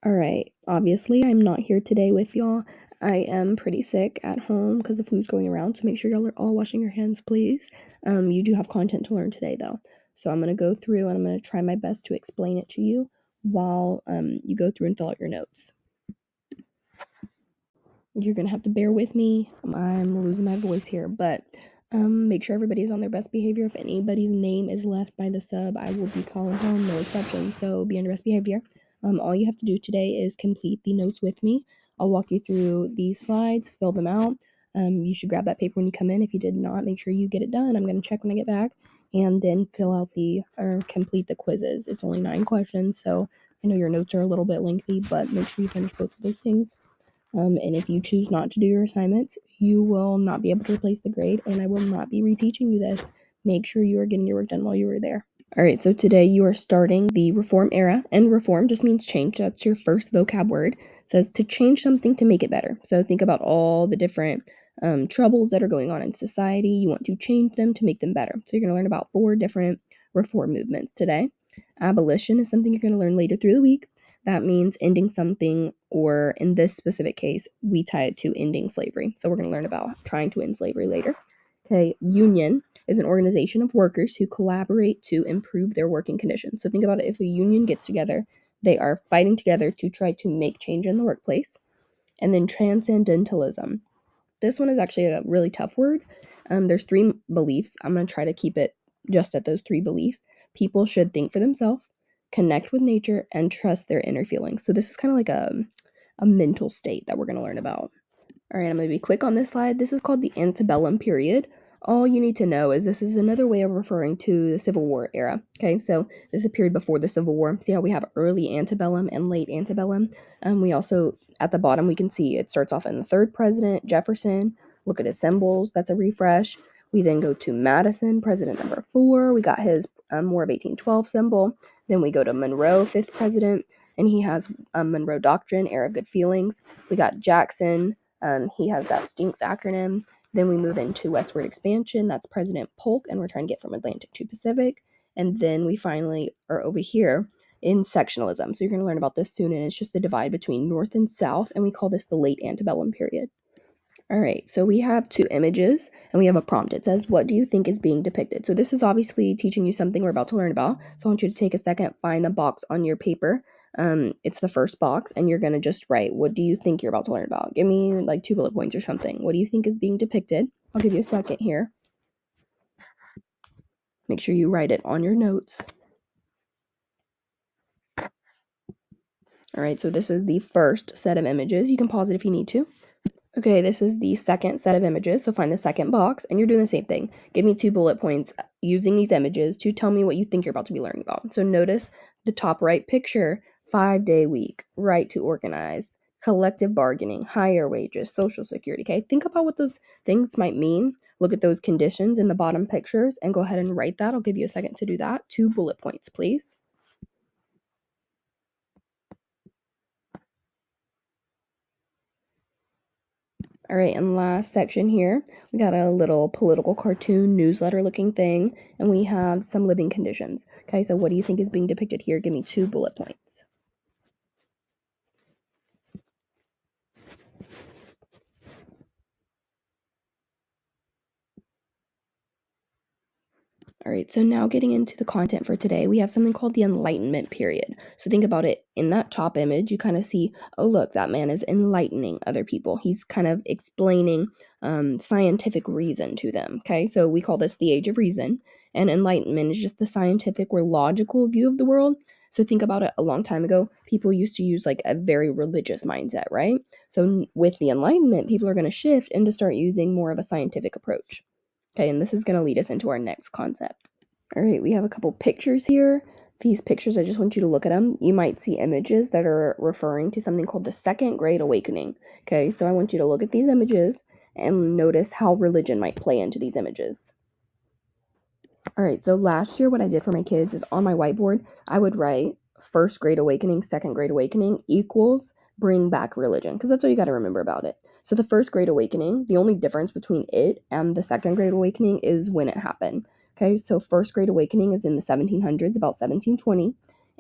Alright, obviously, I'm not here today with y'all. I am pretty sick at home because the flu's going around, so make sure y'all are all washing your hands, please. You do have content to learn today, though. So I'm going to go through and I'm going to try my best to explain it to you while you go through and fill out your notes. You're going to have to bear with me. I'm losing my voice here, but make sure everybody's on their best behavior. If anybody's name is left by the sub, I will be calling home, no exceptions, so be on your best behavior. All you have to do today is complete the notes with me. I'll walk you through these slides, fill them out. You should grab that paper when you come in. If you did not, make sure you get it done. I'm going to check when I get back, and then fill out or complete the quizzes. It's only 9 questions, so I know your notes are a little bit lengthy, but make sure you finish both of those things. And if you choose not to do your assignments, you will not be able to replace the grade, and I will not be reteaching you this. Make sure you are getting your work done while you were there. All right, so today you are starting the reform era, and reform just means change. That's your first vocab word. It says to change something to make it better. So think about all the different troubles that are going on in society. You want to change them to make them better. So you're going to learn about 4 different reform movements today. Abolition is something you're going to learn later through the week. That means ending something, or in this specific case, we tie it to ending slavery. So we're going to learn about trying to end slavery later. Okay, union is an organization of workers who collaborate to improve their working conditions. So think about it, if a union gets together, they are fighting together to try to make change in the workplace. And then transcendentalism. This one is actually a really tough word. There's 3 beliefs. I'm going to try to keep it just at those 3 beliefs. People should think for themselves, connect with nature, and trust their inner feelings. So this is kind of like a mental state that we're going to learn about. All right, I'm going to be quick on this slide. This is called the antebellum period. All you need to know is this is another way of referring to the Civil War era. Okay, so this is a period before the Civil War. See how we have early antebellum and late antebellum? We also, at the bottom, we can see it starts off in the 3rd president, Jefferson. Look at his symbols. That's a refresh. We then go to Madison, president number 4. We got his War of 1812 symbol. Then we go to Monroe, 5th president, and he has Monroe Doctrine, era of good feelings. We got Jackson. He has that STINKS acronym. Then we move into westward expansion. That's President Polk, and we're trying to get from Atlantic to Pacific. And then we finally are over here in sectionalism. So you're going to learn about this soon, and it's just the divide between North and South, and we call this the late antebellum period. All right, so we have 2 images, and we have a prompt. It says, what do you think is being depicted? So this is obviously teaching you something we're about to learn about. So I want you to take a second, find the box on your paper. It's the first box, and you're going to just write, what do you think you're about to learn about? Give me like 2 bullet points or something. What do you think is being depicted? I'll give you a second here. Make sure you write it on your notes. All right, so this is the first set of images. You can pause it if you need to. Okay, this is the second set of images, so find the second box, and you're doing the same thing. Give me 2 bullet points using these images to tell me what you think you're about to be learning about. So notice the top right picture, 5-day week, right to organize, collective bargaining, higher wages, social security, okay? Think about what those things might mean. Look at those conditions in the bottom pictures, and go ahead and write that. I'll give you a second to do that. 2 bullet points, please. All right, and last section here, we got a little political cartoon newsletter looking thing, and we have some living conditions. Okay, so what do you think is being depicted here? Give me 2 bullet points. All right, so now getting into the content for today, we have something called the Enlightenment period. So think about it. In that top image, you kind of see, oh, look, that man is enlightening other people. He's kind of explaining scientific reason to them. Okay, so we call this the Age of Reason. And enlightenment is just the scientific or logical view of the world. So think about it, a long time ago, people used to use like a very religious mindset, right? So with the Enlightenment, people are going to shift and to start using more of a scientific approach. Okay, and this is going to lead us into our next concept. All right, we have a couple pictures here. These pictures, I just want you to look at them. You might see images that are referring to something called the Second Great Awakening. Okay, so I want you to look at these images and notice how religion might play into these images. All right, so last year what I did for my kids is on my whiteboard, I would write First Great Awakening, Second Great Awakening equals bring back religion, because that's what you got to remember about it. So the First Great Awakening, the only difference between it and the Second Great Awakening is when it happened. Okay, so First Great Awakening is in the 1700s, about 1720,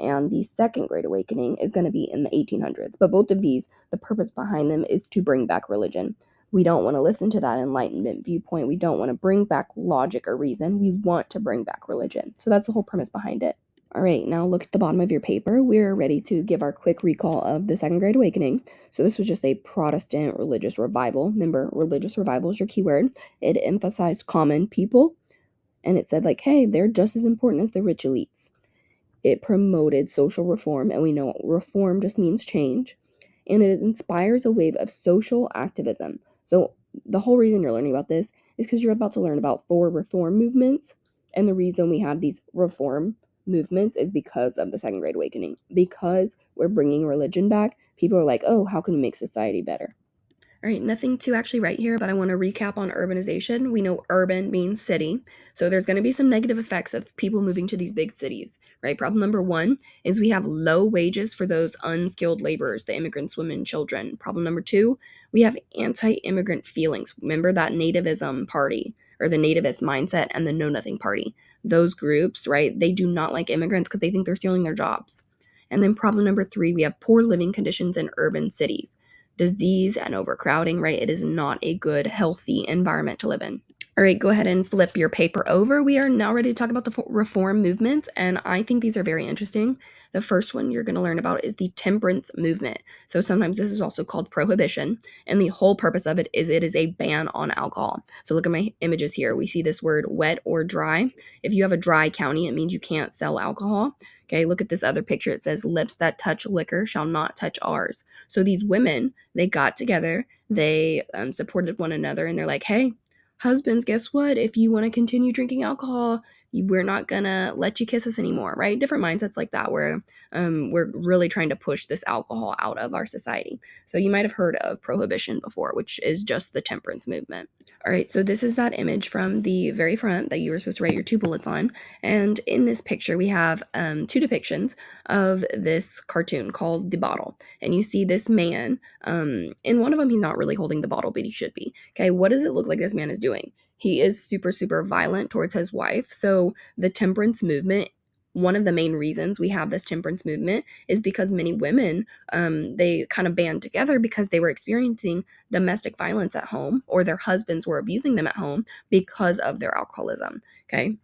and the Second Great Awakening is going to be in the 1800s. But both of these, the purpose behind them is to bring back religion. We don't want to listen to that Enlightenment viewpoint. We don't want to bring back logic or reason. We want to bring back religion. So that's the whole premise behind it. All right, now look at the bottom of your paper. We're ready to give our quick recall of the Second Great Awakening. So this was just a Protestant religious revival. Remember, religious revival is your keyword. It emphasized common people, and it said, like, hey, they're just as important as the rich elites. It promoted social reform, and we know reform just means change. And it inspires a wave of social activism. So the whole reason you're learning about this is because you're about to learn about 4 reform movements. And the reason we have these reform movements is because of the Second Great Awakening. Because we're bringing religion back, people are like, oh, how can we make society better? All right, nothing to actually write here, but I want to recap on urbanization. We know urban means city. So there's going to be some negative effects of people moving to these big cities, right? Problem number 1 is we have low wages for those unskilled laborers, the immigrants, women, children. Problem number 2, we have anti-immigrant feelings. Remember that nativism party or the nativist mindset and the know nothing party. Those groups, right? They do not like immigrants because they think they're stealing their jobs. And then problem number 3, we have poor living conditions in urban cities, disease and overcrowding, right? It is not a good, healthy environment to live in. All right, go ahead and flip your paper over. We are now ready to talk about the reform movements, and I think these are very interesting. The first one you're going to learn about is the Temperance Movement. So sometimes this is also called prohibition, and the whole purpose of it is a ban on alcohol. So look at my images here. We see this word wet or dry. If you have a dry county, it means you can't sell alcohol. Okay, look at this other picture. It says, lips that touch liquor shall not touch ours. So these women, they got together, they supported one another, and they're like, hey, husbands, guess what? If you want to continue drinking alcohol, we're not gonna let you kiss us anymore, right? Different mindsets like that, where we're really trying to push this alcohol out of our society. So you might have heard of prohibition before, which is just the temperance movement. All right, so this is that image from the very front that you were supposed to write your 2 bullets on. And in this picture, we have 2 depictions of this cartoon called The Bottle. And you see this man, in one of them, he's not really holding the bottle, but he should be. Okay, what does it look like this man is doing? He is super, super violent towards his wife. So the temperance movement, one of the main reasons we have this temperance movement is because many women, they kind of band together because they were experiencing domestic violence at home, or their husbands were abusing them at home because of their alcoholism. Okay.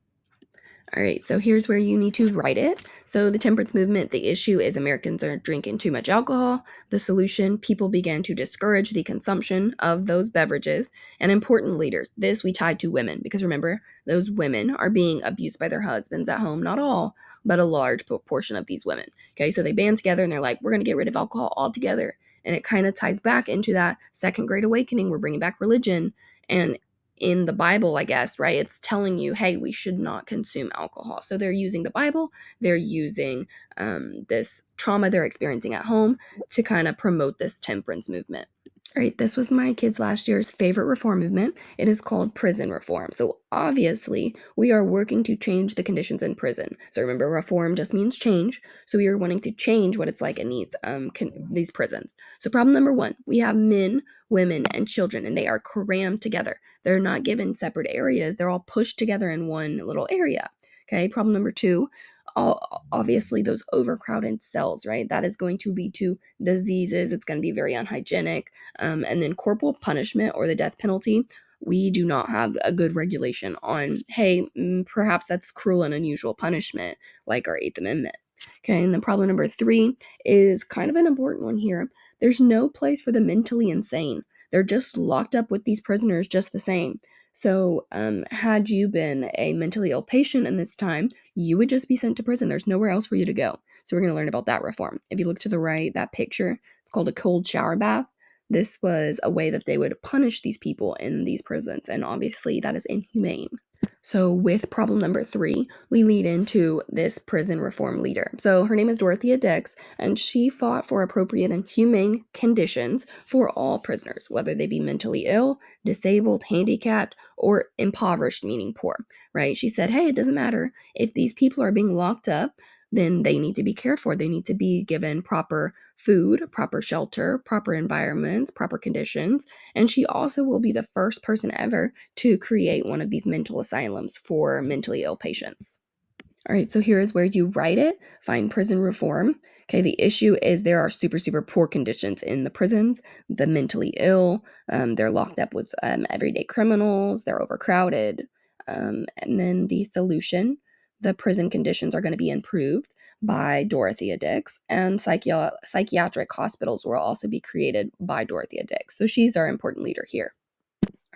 All right, so here's where you need to write it. So the temperance movement, the issue is Americans are drinking too much alcohol. The solution, people began to discourage the consumption of those beverages. And important leaders, this we tied to women, because remember, those women are being abused by their husbands at home. Not all, but a large proportion of these women. Okay, so they band together and they're like, we're going to get rid of alcohol altogether. And it kind of ties back into that Second Great Awakening. We're bringing back religion. And in the Bible, I guess, right? It's telling you, hey, we should not consume alcohol. So they're using the Bible, they're using this trauma they're experiencing at home to kind of promote this temperance movement. All right, this was my kids' last year's favorite reform movement. It is called prison reform. So obviously, we are working to change the conditions in prison. So remember, reform just means change. So we are wanting to change what it's like in these prisons. So problem number 1, we have men, women, and children, and they are crammed together. They're not given separate areas. They're all pushed together in one little area. Okay, problem number 2, obviously those overcrowded cells, right? That is going to lead to diseases. It's going to be very unhygienic. And then corporal punishment or the death penalty, we do not have a good regulation on, hey, perhaps that's cruel and unusual punishment, like our 8th Amendment. Okay, and then problem number 3 is kind of an important one here. There's no place for the mentally insane. They're just locked up with these prisoners just the same. So, had you been a mentally ill patient in this time, you would just be sent to prison. There's nowhere else for you to go. So, we're going to learn about that reform. If you look to the right, that picture, it's called a cold shower bath. This was a way that they would punish these people in these prisons, and obviously that is inhumane. So with problem number 3, we lead into this prison reform leader. So her name is Dorothea Dix, and she fought for appropriate and humane conditions for all prisoners, whether they be mentally ill, disabled, handicapped, or impoverished, meaning poor, right? She said, hey, it doesn't matter if these people are being locked up, then they need to be cared for. They need to be given proper food, proper shelter, proper environments, proper conditions. And she also will be the first person ever to create one of these mental asylums for mentally ill patients. All right, so here is where you write it. Find prison reform. Okay, the issue is there are super, super poor conditions in the prisons, the mentally ill, they're locked up with everyday criminals, they're overcrowded. And then the solution, the prison conditions are going to be improved by Dorothea Dix, and psychiatric hospitals will also be created by Dorothea Dix. So she's our important leader here.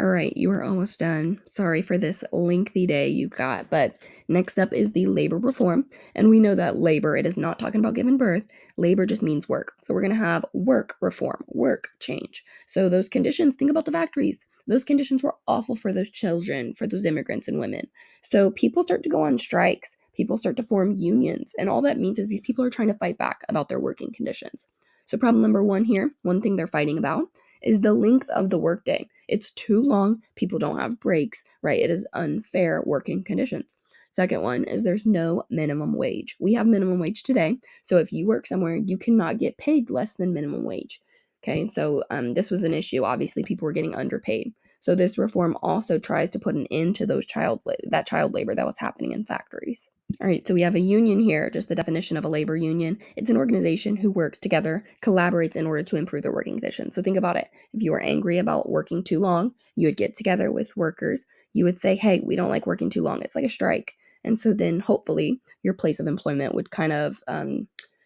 All right, you are almost done. Sorry for this lengthy day you've got, but next up is the labor reform. And we know that labor, it is not talking about giving birth. Labor just means work. So we're going to have work reform, work change. So those conditions, think about the factories. Those conditions were awful for those children, for those immigrants and women. So people start to go on strikes. People start to form unions. And all that means is these people are trying to fight back about their working conditions. So problem number one here, one thing they're fighting about is the length of the workday. It's too long. People don't have breaks, right? It is unfair working conditions. Second one is there's no minimum wage. We have minimum wage today. So if you work somewhere, you cannot get paid less than minimum wage. Okay, so this was an issue. Obviously, people were getting underpaid. So this reform also tries to put an end to those child labor that was happening in factories. All right, so we have a union here, just the definition of a labor union. It's an organization who works together, collaborates in order to improve their working conditions. So think about it. If you were angry about working too long, you would get together with workers. You would say, hey, we don't like working too long. It's like a strike. And so then hopefully your place of employment would kind of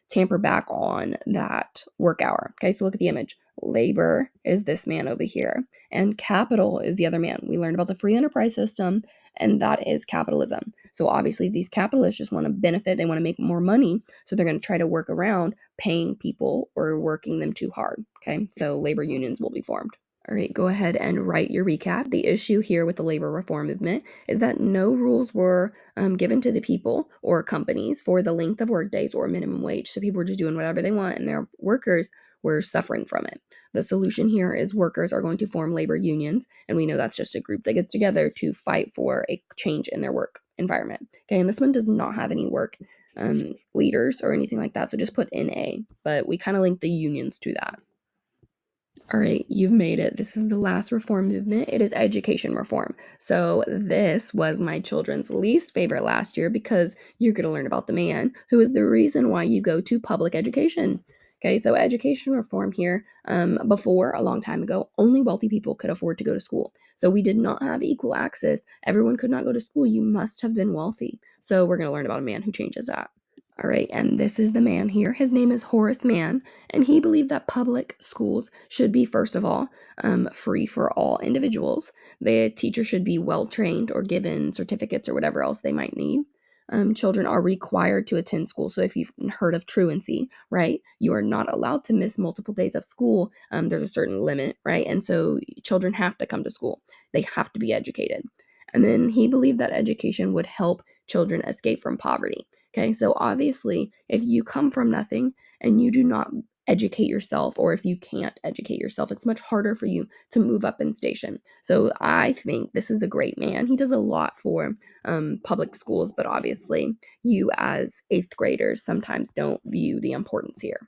tamper back on that work hour. Okay, so look at the image. Labor is this man over here, and capital is the other man. We learned about the free enterprise system, and that is capitalism. So obviously these capitalists just want to benefit, they want to make more money, so they're going to try to work around paying people or working them too hard. Okay, so labor unions will be formed. All right, go ahead and write your recap. The issue here with the labor reform movement is that no rules were given to the people or companies for the length of work days or minimum wage. So people were just doing whatever they want, and their workers were suffering from it. The solution here is workers are going to form labor unions, and we know that's just a group that gets together to fight for a change in their work environment. Okay, and this one does not have any work leaders or anything like that, so just put NA, but we kind of link the unions to that. All right, you've made it. This is the last reform movement. It is education reform. So this was my children's least favorite last year because you're going to learn about the man who is the reason why you go to public education. Okay, so education reform here, before, a long time ago, only wealthy people could afford to go to school. So we did not have equal access. Everyone could not go to school. You must have been wealthy. So we're going to learn about a man who changes that. All right, and this is the man here. His name is Horace Mann, and he believed that public schools should be, first of all, free for all individuals. The teacher should be well trained or given certificates or whatever else they might need. Children are required to attend school. So if you've heard of truancy, right, you are not allowed to miss multiple days of school. There's a certain limit, right? And so children have to come to school. They have to be educated. And then he believed that education would help children escape from poverty. Okay, so obviously, if you come from nothing and you do not educate yourself, or if you can't educate yourself, it's much harder for you to move up in station. So I think this is a great man. He does a lot for public schools, but obviously, you as eighth graders sometimes don't view the importance here.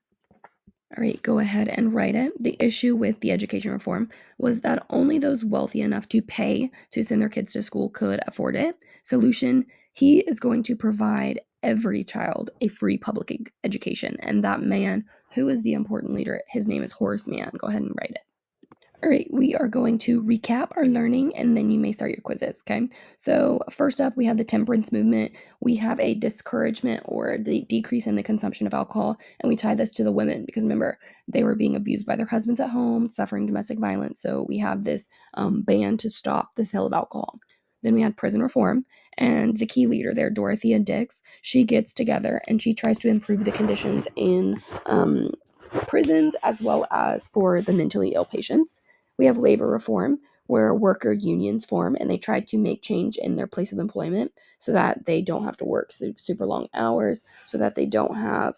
All right, go ahead and write it. The issue with the education reform was that only those wealthy enough to pay to send their kids to school could afford it. Solution, he is going to provide every child a free public education. And that man, who is the important leader, his name is Horace Mann. Go ahead and write it. All right, we are going to recap our learning and then you may start your quizzes, okay? So first up, we have the temperance movement. We have a discouragement or the decrease in the consumption of alcohol, and we tie this to the women because remember, they were being abused by their husbands at home, suffering domestic violence. So we have this ban to stop the sale of alcohol. Then we had prison reform, and the key leader there, Dorothea Dix, she gets together and she tries to improve the conditions in prisons as well as for the mentally ill patients. We have labor reform, where worker unions form and they try to make change in their place of employment so that they don't have to work super long hours, so that they don't have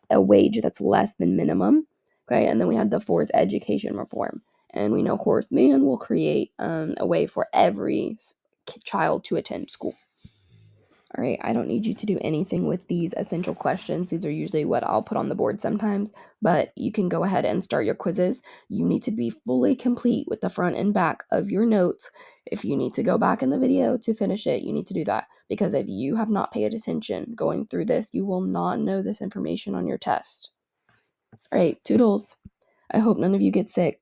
a wage that's less than minimum. Okay, and then we had the fourth, education reform. And we know Horace Mann will create a way for every child to attend school. All right, I don't need you to do anything with these essential questions. These are usually what I'll put on the board sometimes, but you can go ahead and start your quizzes. You need to be fully complete with the front and back of your notes. If you need to go back in the video to finish it, you need to do that. because if you have not paid attention going through this, you will not know this information on your test. All right, toodles. I hope none of you get sick.